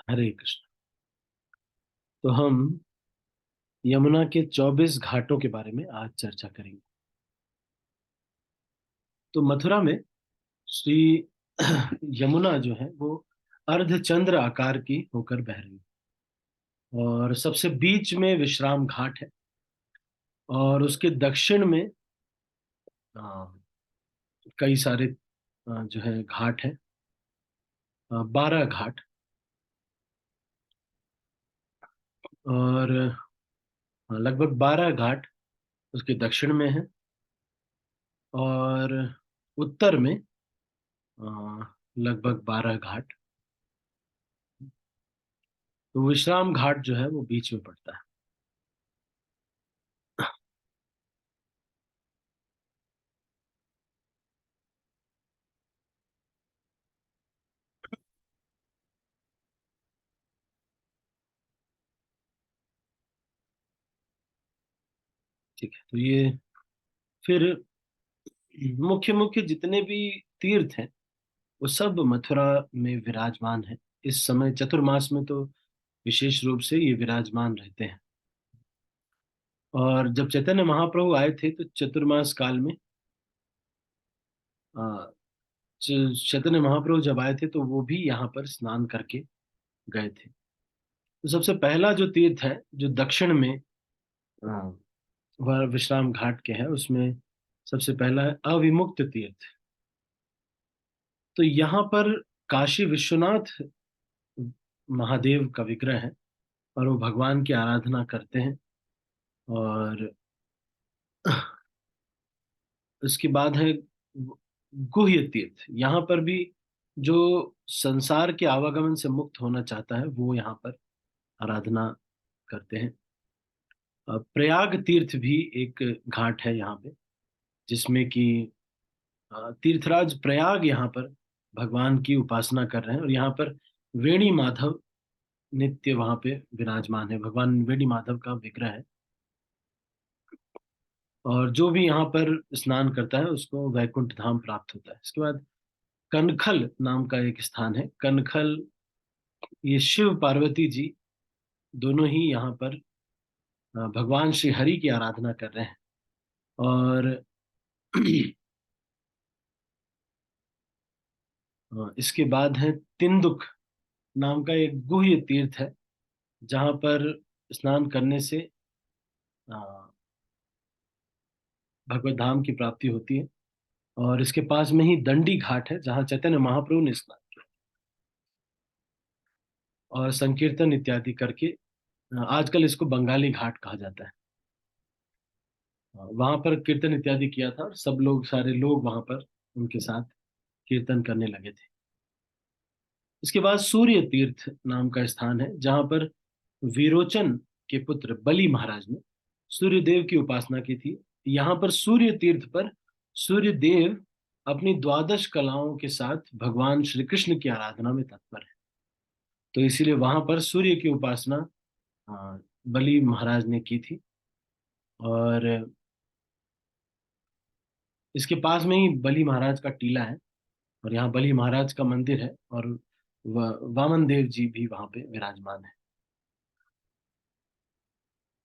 हरे कृष्ण। तो हम यमुना के 24 घाटों के बारे में आज चर्चा करेंगे। तो मथुरा में श्री यमुना जो है वो अर्धचंद्र आकार की होकर बह रही है और सबसे बीच में विश्राम घाट है और उसके दक्षिण में कई सारे जो है घाट है, 12 घाट। और लगभग 12 घाट उसके दक्षिण में है और उत्तर में लगभग 12 घाट। तो विश्राम घाट जो है वो बीच में पड़ता है। ठीक है, तो ये फिर मुख्य मुख्य जितने भी तीर्थ हैं वो सब मथुरा में विराजमान है। इस समय चतुर्मास में तो विशेष रूप से ये विराजमान रहते हैं। और जब चैतन्य महाप्रभु आए थे तो चतुर्मास काल में अ, चैतन्य महाप्रभु जब आए थे तो वो भी यहाँ पर स्नान करके गए थे। तो सबसे पहला जो तीर्थ है जो दक्षिण में वह विश्राम घाट के है, उसमें सबसे पहला है अविमुक्त तीर्थ। तो यहाँ पर काशी विश्वनाथ महादेव का विग्रह है और वो भगवान की आराधना करते हैं। और उसके बाद है गुह्य तीर्थ। यहाँ पर भी जो संसार के आवागमन से मुक्त होना चाहता है वो यहाँ पर आराधना करते हैं। प्रयाग तीर्थ भी एक घाट है यहाँ पे, जिसमें कि तीर्थराज प्रयाग यहाँ पर भगवान की उपासना कर रहे हैं और यहाँ पर वेणी माधव नित्य वहाँ पे विराजमान है। भगवान वेणी माधव का विग्रह है और जो भी यहाँ पर स्नान करता है उसको वैकुंठ धाम प्राप्त होता है। इसके बाद कनखल नाम का एक स्थान है। कनखल, ये शिव पार्वती जी दोनों ही यहाँ पर भगवान श्री हरि की आराधना कर रहे हैं। और इसके बाद है तिंदुक नाम का एक गुह्य तीर्थ है, जहाँ पर स्नान करने से अ, भगवत धाम की प्राप्ति होती है। और इसके पास में ही दंडी घाट है जहाँ चैतन्य महाप्रभु ने स्नान किया और संकीर्तन इत्यादि करके आजकल इसको बंगाली घाट कहा जाता है। वहां पर कीर्तन इत्यादि किया था और सब लोग, सारे लोग वहां पर उनके साथ कीर्तन करने लगे थे। इसके बाद सूर्य तीर्थ नाम का स्थान है जहां पर विरोचन के पुत्र बलि महाराज ने सूर्य देव की उपासना की थी। यहाँ पर सूर्य तीर्थ पर सूर्य देव अपनी द्वादश कलाओं के साथ भगवान श्री कृष्ण की आराधना में तत्पर है। तो इसीलिए वहां पर सूर्य की उपासना बलि महाराज ने की थी। और इसके पास में ही बलि महाराज का टीला है और यहाँ बलि महाराज का मंदिर है और वामन देव जी भी वहां पे विराजमान है।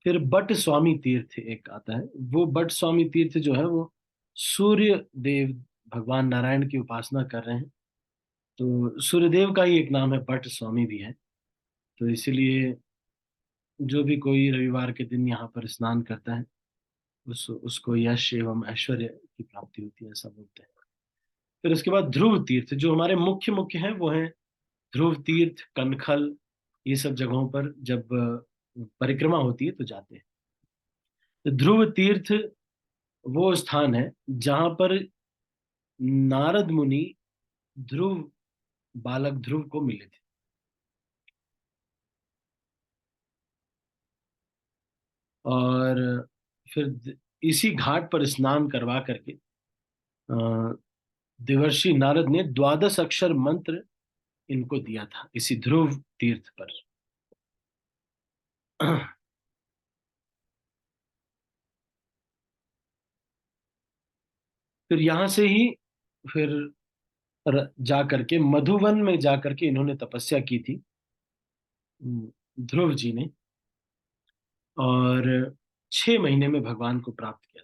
फिर बट स्वामी तीर्थ एक आता है। वो बट स्वामी तीर्थ जो है वो सूर्य देव भगवान नारायण की उपासना कर रहे हैं। तो सूर्यदेव का ही एक नाम है, बट स्वामी भी है। तो इसीलिए जो भी कोई रविवार के दिन यहाँ पर स्नान करता है उसको यश एवं ऐश्वर्य की प्राप्ति होती है, ऐसा बोलते हैं। फिर उसके बाद ध्रुव तीर्थ जो हमारे मुख्य मुख्य हैं वो है ध्रुव तीर्थ, कनखल। ये सब जगहों पर जब परिक्रमा होती है तो जाते हैं। तो ध्रुव तीर्थ वो स्थान है जहां पर नारद मुनि ध्रुव, बालक ध्रुव को मिले थे। और फिर इसी घाट पर स्नान करवा करके देवर्षि नारद ने द्वादश अक्षर मंत्र इनको दिया था इसी ध्रुव तीर्थ पर। फिर यहाँ से ही फिर जा करके मधुवन में जा करके इन्होंने तपस्या की थी। ध्रुव जी ने, और 6 महीने में भगवान को प्राप्त किया।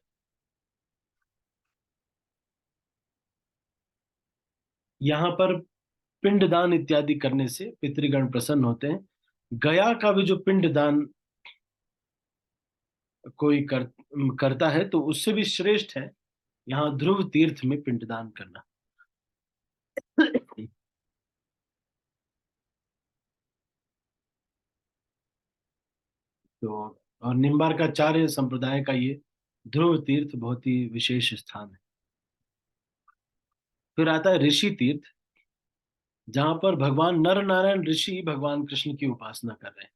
यहाँ पर पिंडदान इत्यादि करने से पितृगण प्रसन्न होते हैं। गया का भी जो पिंडदान कोई करता है तो उससे भी श्रेष्ठ है यहाँ ध्रुव तीर्थ में पिंडदान करना। तो और निम्बार्काचार्य संप्रदाय का ये ध्रुव तीर्थ बहुत ही विशेष स्थान है। फिर आता है ऋषि तीर्थ, जहां पर भगवान नर नारायण ऋषि भगवान कृष्ण की उपासना कर रहे हैं।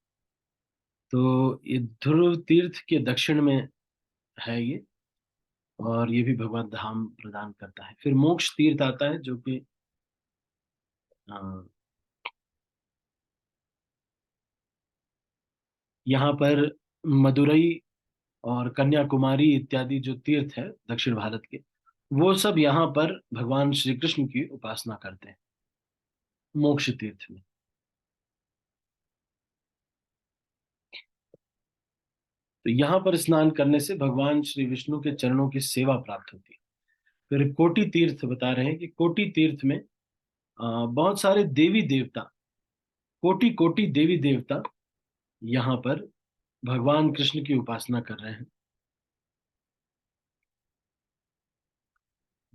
तो ये ध्रुव तीर्थ के दक्षिण में है ये, और ये भी भगवत धाम प्रदान करता है। फिर मोक्ष तीर्थ आता है, जो कि अ, यहाँ पर मदुरई और कन्याकुमारी इत्यादि जो तीर्थ है दक्षिण भारत के, वो सब यहाँ पर भगवान श्री कृष्ण की उपासना करते हैं मोक्ष तीर्थ में। तो यहाँ पर स्नान करने से भगवान श्री विष्णु के चरणों की सेवा प्राप्त होती है। फिर कोटि तीर्थ बता रहे हैं कि कोटि तीर्थ में बहुत सारे देवी देवता, कोटि कोटि देवी देवता यहाँ पर भगवान कृष्ण की उपासना कर रहे हैं,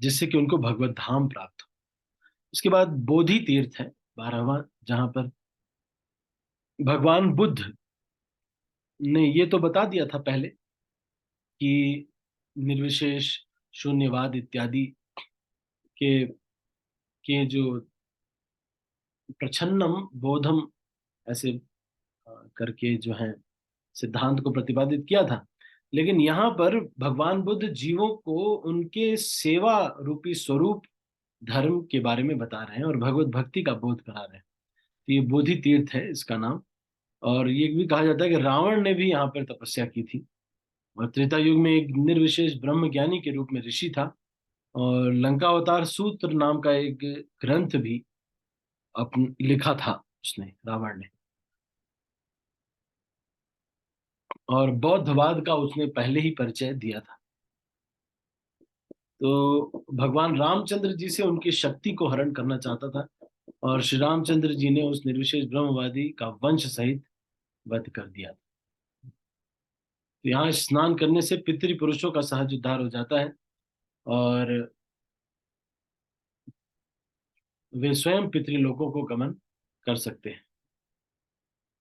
जिससे कि उनको भगवत धाम प्राप्त हो। उसके बाद बोधि तीर्थ है 12वां, जहां पर भगवान बुद्ध ने ये तो बता दिया था पहले कि निर्विशेष, शून्यवाद इत्यादि के जो प्रछन्नम बोधम ऐसे करके जो है सिद्धांत को प्रतिपादित किया था। लेकिन यहाँ पर भगवान बुद्ध जीवों को उनके सेवा रूपी स्वरूप धर्म के बारे में बता रहे हैं और भगवत भक्ति का बोध करा रहे हैं। तो ये बोधि तीर्थ है इसका नाम। और ये भी कहा जाता है कि रावण ने भी यहाँ पर तपस्या की थी, और त्रेता युग में एक निर्विशेष ब्रह्म ज्ञानी के रूप में ऋषि था, और लंका अवतार सूत्र नाम का एक ग्रंथ भी अपन लिखा था उसने, रावण ने। और बौद्धवाद का उसने पहले ही परिचय दिया था। तो भगवान रामचंद्र जी से उनकी शक्ति को हरण करना चाहता था, और श्री रामचंद्र जी ने उस निर्विशेष ब्रह्मवादी का वंश सहित वध कर दिया। तो यहाँ स्नान करने से पितृपुरुषों का सहज उद्धार हो जाता है, और वे स्वयं पितृलोकों को गमन कर सकते हैं।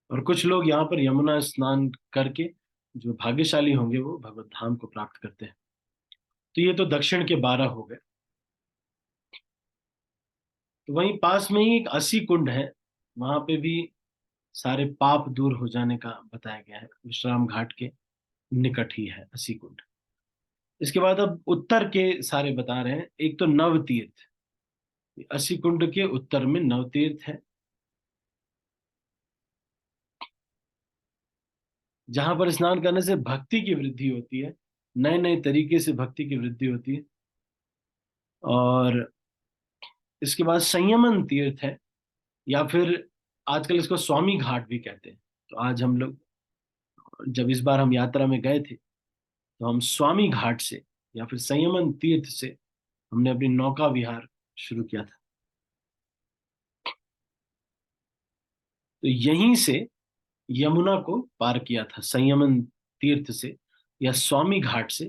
और कुछ लोग यहाँ पर यमुना स्नान करके, जो भाग्यशाली होंगे, वो भगवत धाम को प्राप्त करते हैं। तो ये तो दक्षिण के 12 हो गए। तो वहीं पास में ही एक 80 कुंड है, वहां पे भी सारे पाप दूर हो जाने का बताया गया है। विश्राम घाट के निकट ही है 80 कुंड। इसके बाद अब उत्तर के सारे बता रहे हैं। एक तो नव तीर्थ, 80 कुंड के उत्तर में नव तीर्थ है, जहां पर स्नान करने से भक्ति की वृद्धि होती है, नए नए तरीके से भक्ति की वृद्धि होती है। और इसके बाद संयमन तीर्थ है, या फिर आजकल इसको स्वामी घाट भी कहते हैं। तो आज हम लोग, जब इस बार हम यात्रा में गए थे, तो हम स्वामी घाट से या फिर संयमन तीर्थ से हमने अपनी नौका विहार शुरू किया था। तो यहीं से यमुना को पार किया था, संयमन तीर्थ से या स्वामी घाट से।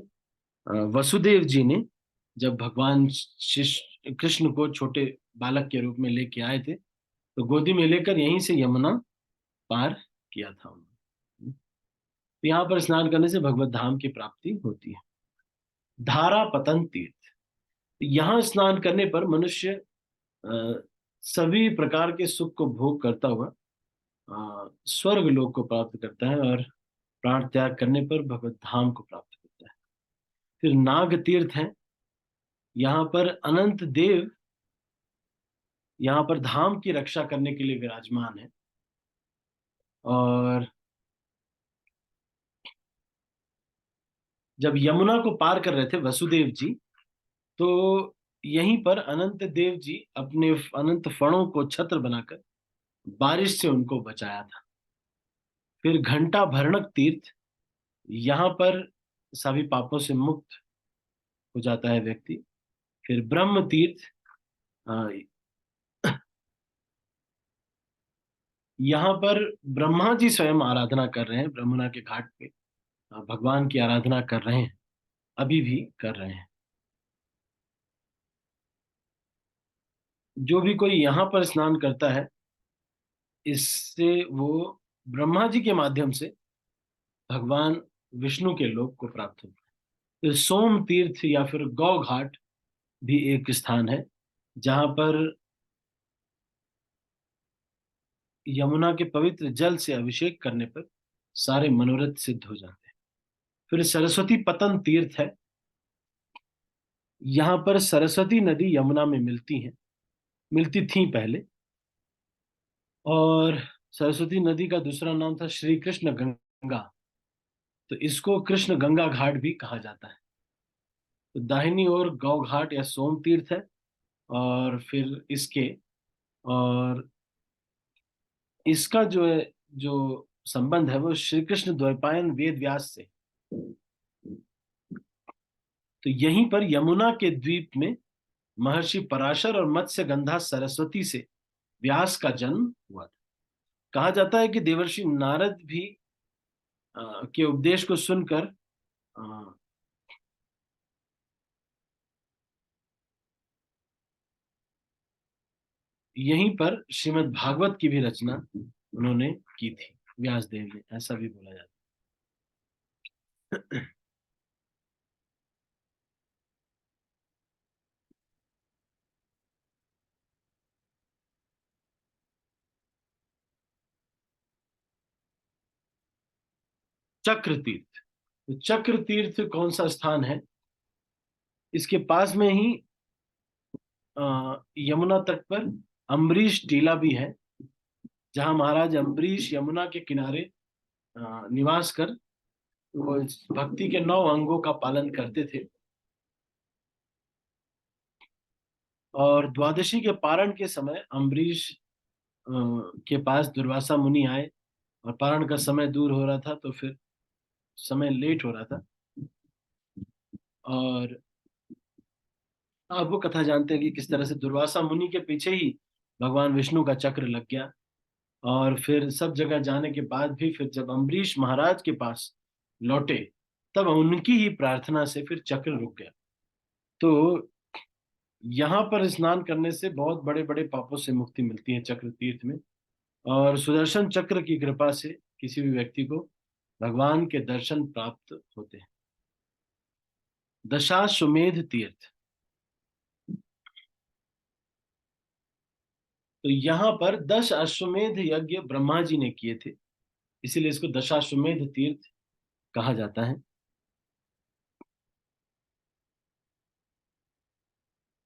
वसुदेव जी ने जब भगवान शिष्य कृष्ण को छोटे बालक के रूप में लेके आए थे, तो गोदी में लेकर यहीं से यमुना पार किया था उन्होंने। तो यहाँ पर स्नान करने से भगवत धाम की प्राप्ति होती है। धारा पतन तीर्थ, यहाँ स्नान करने पर मनुष्य सभी प्रकार के सुख को भोग करता हुआ स्वर्ग लोक को प्राप्त करता है, और प्राण त्याग करने पर भगवत धाम को प्राप्त करता है। फिर नाग तीर्थ है, यहाँ पर अनंत देव यहाँ पर धाम की रक्षा करने के लिए विराजमान है। और जब यमुना को पार कर रहे थे वसुदेव जी, तो यहीं पर अनंत देव जी अपने अनंत फणों को छत्र बनाकर बारिश से उनको बचाया था। फिर घंटा भरणक तीर्थ, यहाँ पर सभी पापों से मुक्त हो जाता है व्यक्ति। फिर ब्रह्म तीर्थ, अ, यहाँ पर ब्रह्मा जी स्वयं आराधना कर रहे हैं, ब्रह्मणा के घाट पे भगवान की आराधना कर रहे हैं, अभी भी कर रहे हैं। जो भी कोई यहाँ पर स्नान करता है, इससे वो ब्रह्मा जी के माध्यम से भगवान विष्णु के लोक को प्राप्त होता है। तो सोम तीर्थ या फिर गौ घाट भी एक स्थान है, जहां पर यमुना के पवित्र जल से अभिषेक करने पर सारे मनोरथ सिद्ध हो जाते हैं। फिर सरस्वती पतन तीर्थ है, यहाँ पर सरस्वती नदी यमुना में मिलती है, मिलती थी पहले। और सरस्वती नदी का दूसरा नाम था श्री कृष्ण गंगा, तो इसको कृष्ण गंगा घाट भी कहा जाता है। तो दाहिनी ओर गौ घाट या सोम तीर्थ है, और फिर इसके और इसका जो है, जो संबंध है वो श्री कृष्ण द्वैपायन वेद व्यास से। तो यहीं पर यमुना के द्वीप में महर्षि पराशर और मत्स्य गंधा सरस्वती से व्यास का जन्म हुआ था। कहा जाता है कि देवर्षि नारद भी के उपदेश को सुनकर अ, यहीं पर श्रीमद् भागवत की भी रचना उन्होंने की थी, व्यास देव ने, ऐसा भी बोला जाता है। चक्र तीर्थ, तो चक्र तीर्थ कौन सा स्थान है? इसके पास में ही यमुना तट पर अम्बरीश टीला भी है, जहां महाराज अम्बरीश यमुना के किनारे निवास कर वो इस भक्ति के 9 अंगों का पालन करते थे। और द्वादशी के पारण के समय अम्बरीश के पास दुर्वासा मुनि आए, और पारण का समय दूर हो रहा था, तो फिर समय लेट हो रहा था। और आप वो कथा जानते हैं कि किस तरह से दुर्वासा मुनि के पीछे ही भगवान विष्णु का चक्र लग गया। और फिर सब जगह जाने के बाद भी फिर जब अम्बरीश महाराज के पास लौटे, तब उनकी ही प्रार्थना से फिर चक्र रुक गया। तो यहाँ पर स्नान करने से बहुत बड़े बड़े पापों से मुक्ति मिलती है चक्र तीर्थ में। और सुदर्शन चक्र की कृपा से किसी भी व्यक्ति को भगवान के दर्शन प्राप्त होते हैं। दशाश्वमेध तीर्थ, तो यहाँ पर 10 अश्वमेध यज्ञ ब्रह्मा जी ने किए थे, इसीलिए इसको दशाश्वमेध तीर्थ कहा जाता है।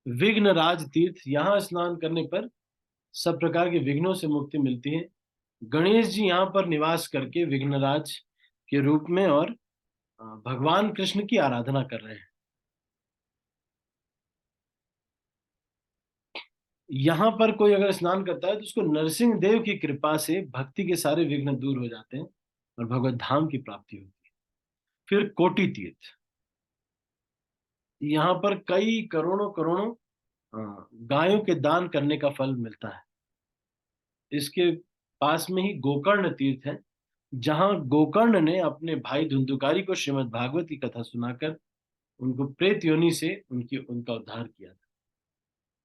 विघ्न राज तीर्थ, यहाँ स्नान करने पर सब प्रकार के विघ्नों से मुक्ति मिलती है। गणेश जी यहाँ पर निवास करके विघ्नराज के रूप में और भगवान कृष्ण की आराधना कर रहे हैं। यहाँ पर कोई अगर स्नान करता है तो उसको नरसिंह देव की कृपा से भक्ति के सारे विघ्न दूर हो जाते हैं और भगवत धाम की प्राप्ति होती है। फिर कोटि तीर्थ, यहाँ पर कई करोड़ों करोड़ों गायों के दान करने का फल मिलता है। इसके पास में ही गोकर्ण तीर्थ है, जहां गोकर्ण ने अपने भाई धुंधुकारी को श्रीमद् भागवत की कथा सुनाकर उनको प्रेत योनि से उनका उद्धार किया था।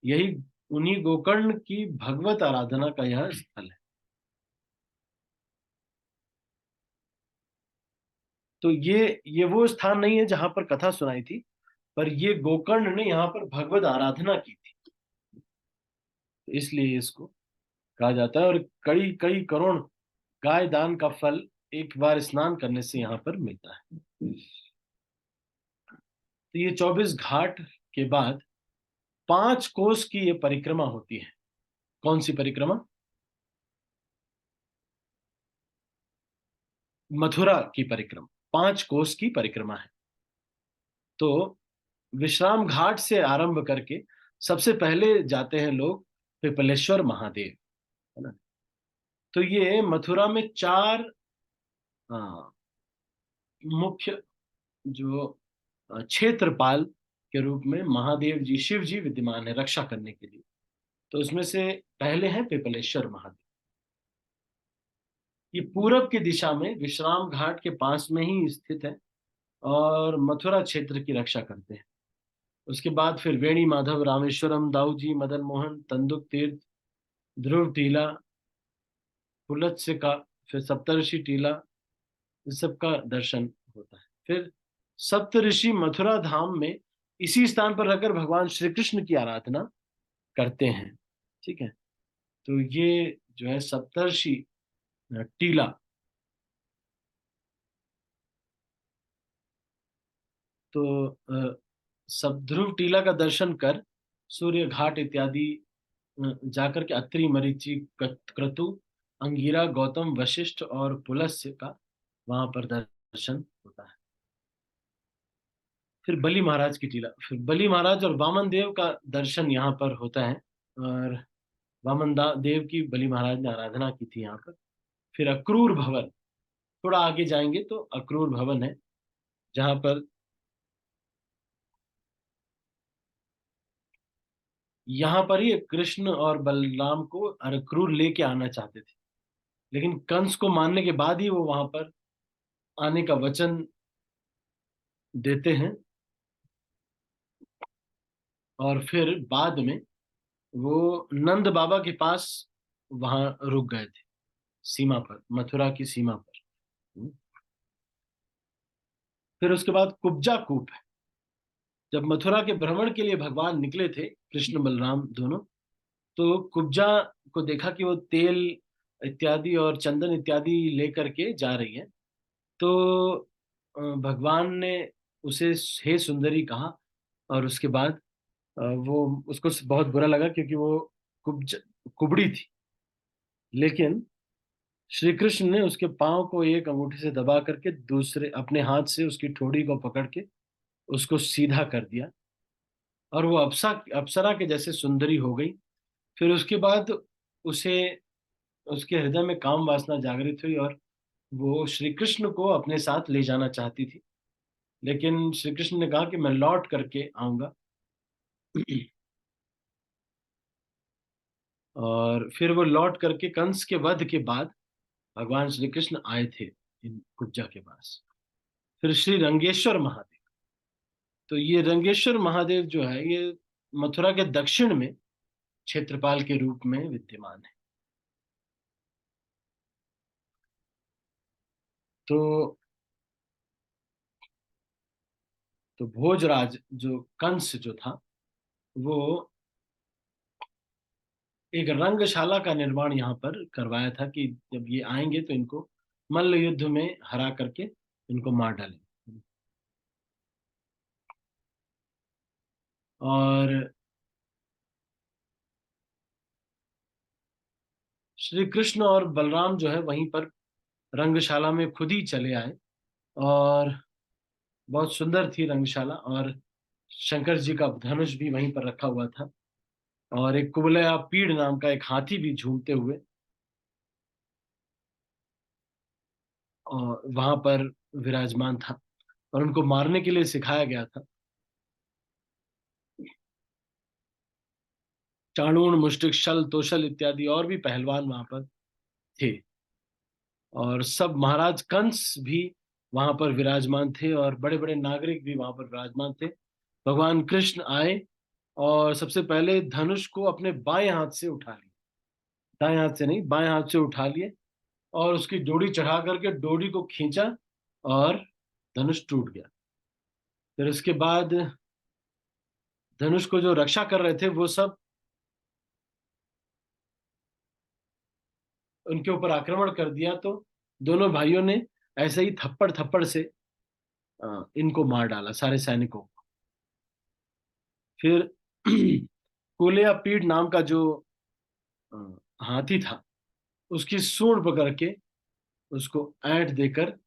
यही उन्हीं गोकर्ण की भगवत आराधना का यह स्थल है। तो ये वो स्थान नहीं है जहां पर कथा सुनाई थी, पर ये गोकर्ण ने यहाँ पर भगवत आराधना की थी, तो इसलिए इसको कहा जाता है। और कई कई करोड़ गाय दान का फल एक बार स्नान करने से यहाँ पर मिलता है। तो ये 24 घाट के बाद 5 कोस की ये परिक्रमा होती है। कौन सी परिक्रमा? मथुरा की परिक्रमा 5 कोस की परिक्रमा है। तो विश्राम घाट से आरंभ करके सबसे पहले जाते हैं लोग पिपलेश्वर महादेव, है ना। तो ये मथुरा में 4 हाँ, मुख्य जो क्षेत्रपाल के रूप में महादेव जी, शिव जी विद्यमान है रक्षा करने के लिए। तो उसमें से पहले हैं पिपलेश्वर महादेव। ये पूरब की दिशा में विश्राम घाट के पास में ही स्थित है और मथुरा क्षेत्र की रक्षा करते हैं। उसके बाद फिर वेणी माधव, रामेश्वरम, दाऊजी, मदन मोहन, तंदुक तीर्थ, ध्रुव टीला, पुलत्स्य का, फिर सप्तऋषि टीला, इस सब का दर्शन होता है। फिर सप्तऋषि मथुरा धाम में इसी स्थान पर रहकर भगवान श्री कृष्ण की आराधना करते हैं। ठीक है। तो ये जो है सप्तर्षि टीला, तो सब ध्रुव टीला का दर्शन कर सूर्य घाट इत्यादि जाकर के अत्रि, मरीचि, क्रतु, अंगिरा, गौतम, वशिष्ठ और पुलस्त्य का वहां पर दर्शन होता है। फिर बलि महाराज की टीला, फिर बलि महाराज और वामन देव का दर्शन यहाँ पर होता है। और देव की बलि महाराज ने आराधना की थी यहाँ पर। फिर अक्रूर भवन, थोड़ा आगे जाएंगे तो अक्रूर भवन है, जहाँ पर यहाँ पर ही कृष्ण और बलराम को अक्रूर लेके आना चाहते थे, लेकिन कंस को मारने के बाद ही वो वहां पर आने का वचन देते हैं। और फिर बाद में वो नंद बाबा के पास वहां रुक गए थे, सीमा पर, मथुरा की सीमा पर। फिर उसके बाद कुब्जा कूप है। जब मथुरा के भ्रमण के लिए भगवान निकले थे, कृष्ण बलराम दोनों, तो कुब्जा को देखा कि वो तेल इत्यादि और चंदन इत्यादि लेकर के जा रही है। तो भगवान ने उसे हे सुंदरी कहा। और उसके बाद वो उसको बहुत बुरा लगा, क्योंकि वो कुब्ज कुबड़ी थी। लेकिन श्री कृष्ण ने उसके पांव को एक अंगूठे से दबा करके दूसरे अपने हाथ से उसकी ठोड़ी को पकड़ के उसको सीधा कर दिया, और वो अप्सरा के जैसे सुंदरी हो गई। फिर उसके बाद उसे उसके हृदय में काम वासना जागृत हुई, और वो श्री कृष्ण को अपने साथ ले जाना चाहती थी। लेकिन श्री कृष्ण ने कहा कि मैं लौट करके आऊंगा। और फिर वो लौट करके कंस के वध के बाद भगवान श्री कृष्ण आए थे इन कुब्जा के पास। फिर श्री रंगेश्वर महादेव, तो ये रंगेश्वर महादेव जो है ये मथुरा के दक्षिण में क्षेत्रपाल के रूप में विद्यमान है। तो भोजराज जो कंस जो था, वो एक रंगशाला का निर्माण यहाँ पर करवाया था कि जब ये आएंगे तो इनको मल्ल युद्ध में हरा करके इनको मार डालें। और श्री कृष्ण और बलराम जो है वहीं पर रंगशाला में खुद ही चले आए। और बहुत सुंदर थी रंगशाला, और शंकर जी का धनुष भी वहीं पर रखा हुआ था। और एक कुबलया पीड़ नाम का एक हाथी भी झूमते हुए और वहां पर विराजमान था, और उनको मारने के लिए सिखाया गया था। चाणूर, मुष्टिक, शल, तोशल इत्यादि और भी पहलवान वहां पर थे। और सब महाराज कंस भी वहां पर विराजमान थे, और बड़े बड़े नागरिक भी वहां पर विराजमान थे। भगवान कृष्ण आए और सबसे पहले धनुष को अपने बाएं हाथ से उठा लिया, दाएं हाथ से नहीं, बाएं हाथ से उठा लिए, और उसकी डोरी चढ़ा करके डोरी को खींचा, और धनुष टूट गया। फिर उसके बाद धनुष को जो रक्षा कर रहे थे वो सब उनके ऊपर आक्रमण कर दिया। तो दोनों भाइयों ने ऐसे ही थप्पड़ थप्पड़ से इनको मार डाला, सारे सैनिकों को। फिर कुलिया पीड़ नाम का जो अ, हाथी था, उसकी सूंड पकड़ के उसको ऐंठ देकर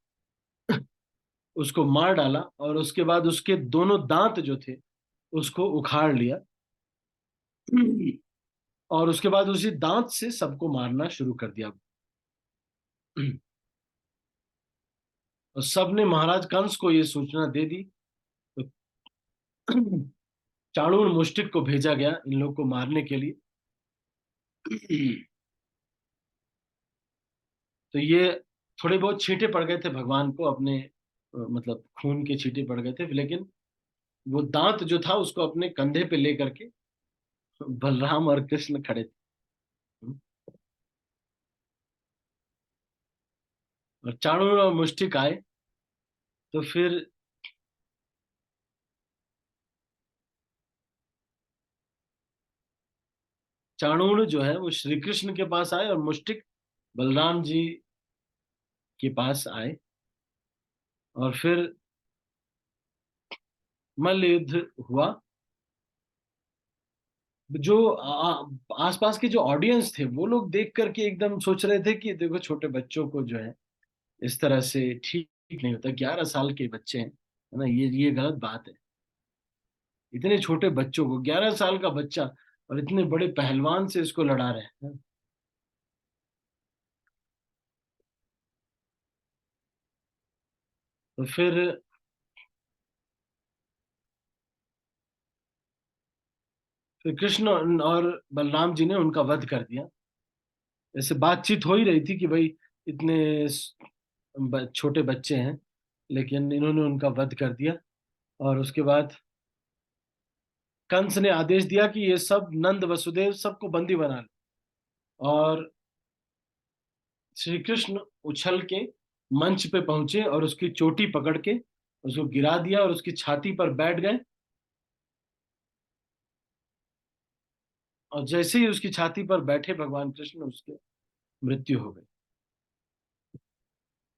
उसको मार डाला, और उसके बाद उसके दोनों दांत जो थे उसको उखाड़ लिया। और उसके बाद उसी दांत से सबको मारना शुरू कर दिया। और सबने महाराज कंस को ये सूचना दे दी। तो चाणूर मुष्टिक को भेजा गया इन लोग को मारने के लिए। तो ये थोड़े बहुत छींटे पड़ गए थे भगवान को अपने, मतलब खून के छींटे पड़ गए थे, लेकिन वो दांत जो था उसको अपने कंधे पे लेकर के बलराम और कृष्ण खड़े थे। और चाणूर और मुष्टिक आए। तो फिर चाणूर जो है वो श्री कृष्ण के पास आए और मुष्टिक बलराम जी के पास आए। और फिर मल्ल युद्ध हुआ। जो आसपास के जो ऑडियंस थे वो लोग देख करके एकदम सोच रहे थे कि देखो छोटे बच्चों को जो है इस तरह से ठीक नहीं होता, 11 साल के बच्चे हैं, है ना, ये गलत बात है। इतने छोटे बच्चों को, 11 साल का बच्चा और इतने बड़े पहलवान से इसको लड़ा रहे हैं। तो फिर कृष्ण और बलराम जी ने उनका वध कर दिया। ऐसे बातचीत हो ही रही थी कि भाई इतने छोटे बच्चे हैं, लेकिन इन्होंने उनका वध कर दिया। और उसके बाद कंस ने आदेश दिया कि ये सब नंद वसुदेव सबको बंदी बना ले। और श्री कृष्ण उछल के मंच पे पहुंचे और उसकी चोटी पकड़ के उसको गिरा दिया और उसकी छाती पर बैठ गए। और जैसे ही उसकी छाती पर बैठे भगवान कृष्ण, उसके मृत्यु हो गई।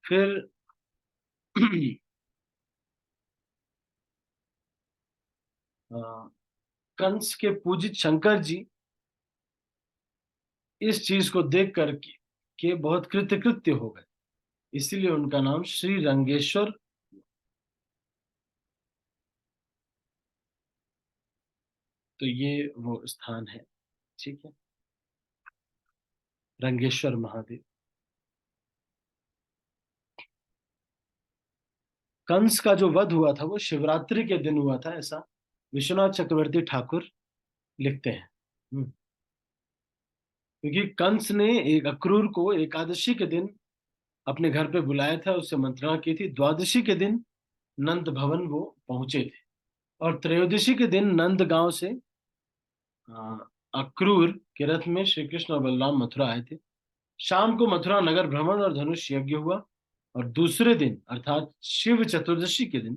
फिर अ, कंस के पूजित शंकर जी इस चीज को देख कर के बहुत कृतकृत्य हो गए, इसीलिए उनका नाम श्री रंगेश्वर। तो ये वो स्थान है, ठीक है, रंगेश्वर महादेव। कंस का जो वध हुआ था वो शिवरात्रि के दिन हुआ था, ऐसा विश्वनाथ चक्रवर्ती ठाकुर लिखते हैं। क्योंकि कंस ने एक अक्रूर को एकादशी के दिन अपने घर पे बुलाया था, उससे मंत्रणा की थी। द्वादशी के दिन नंद भवन वो पहुंचे थे। और त्रयोदशी के दिन नंद गांव से अ, अक्रूर के रथ में श्री कृष्ण और बलराम मथुरा आए थे। शाम को मथुरा नगर भ्रमण और धनुष यज्ञ हुआ। और दूसरे दिन अर्थात शिव चतुर्दशी के दिन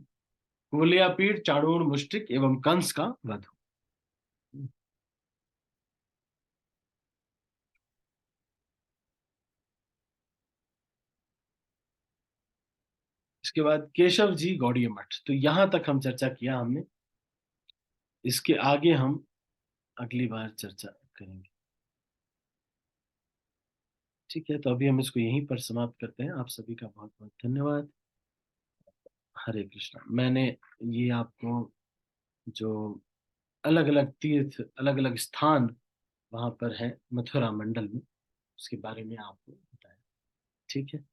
कुवलयापीड़, चाणूर, मुष्टिक एवं कंस का वध हुआ। इसके बाद केशव जी गौड़ीय मठ। तो यहां तक हम चर्चा किया हमने। इसके आगे हम अगली बार चर्चा करेंगे। ठीक है, तो अभी हम इसको यहीं पर समाप्त करते हैं। आप सभी का बहुत बहुत धन्यवाद। हरे कृष्णा। मैंने ये आपको जो अलग अलग तीर्थ, अलग अलग स्थान वहां पर है मथुरा मंडल में, उसके बारे में आपको बताया। ठीक है,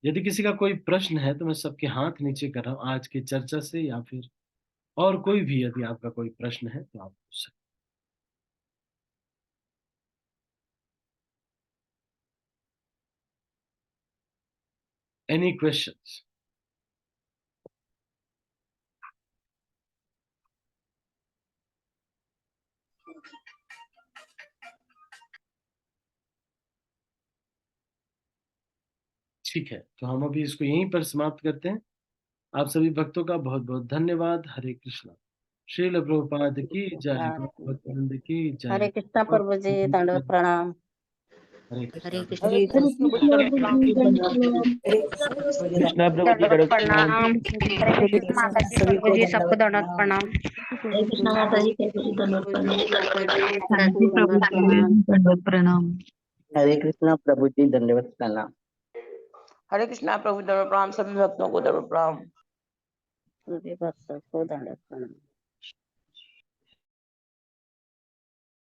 यदि किसी का कोई प्रश्न है तो मैं सबके हाथ नीचे कर रहा हूँ आज की चर्चा से, या फिर और कोई भी यदि आपका कोई प्रश्न है तो आप पूछ सकते हैं। Any questions? ठीक है, तो हम अभी इसको यहीं पर समाप्त करते हैं। आप सभी भक्तों का बहुत बहुत धन्यवाद। हरे कृष्णा। श्रील प्रभुपाद की जय, भक्तवृंद की हरे जय। कृष्णा प्रभु जी, दंडवत प्रणाम। हरे हरे कृष्णा। कृष्ण। हरे कृष्ण प्रभु जी धन्यवाद। हरे कृष्णा प्रभु जी दंडवत दंडवत प्रणाम। प्रणाम। हरे हरे कृष्ण कृष्ण माता जी, सभी प्रभु को जी, सबको दंडवत दंडवत प्रणाम। प्रणाम। हरे कृष्ण माता जी कैसे जी दंडवत प्रभु प्रणाम। जी, माता जी, हाँ सबको जी प्रभु दंडवत जी प्रणाम। दंडवत प्रणाम। हरे कृष्णा प्रभु जी दंडवत प्रणाम। हरे कृष्णा प्रभु दंडवत प्रणाम, सभी भक्तों को दंडवत प्रणाम। सभी भक्तों को दंडवत प्रणाम।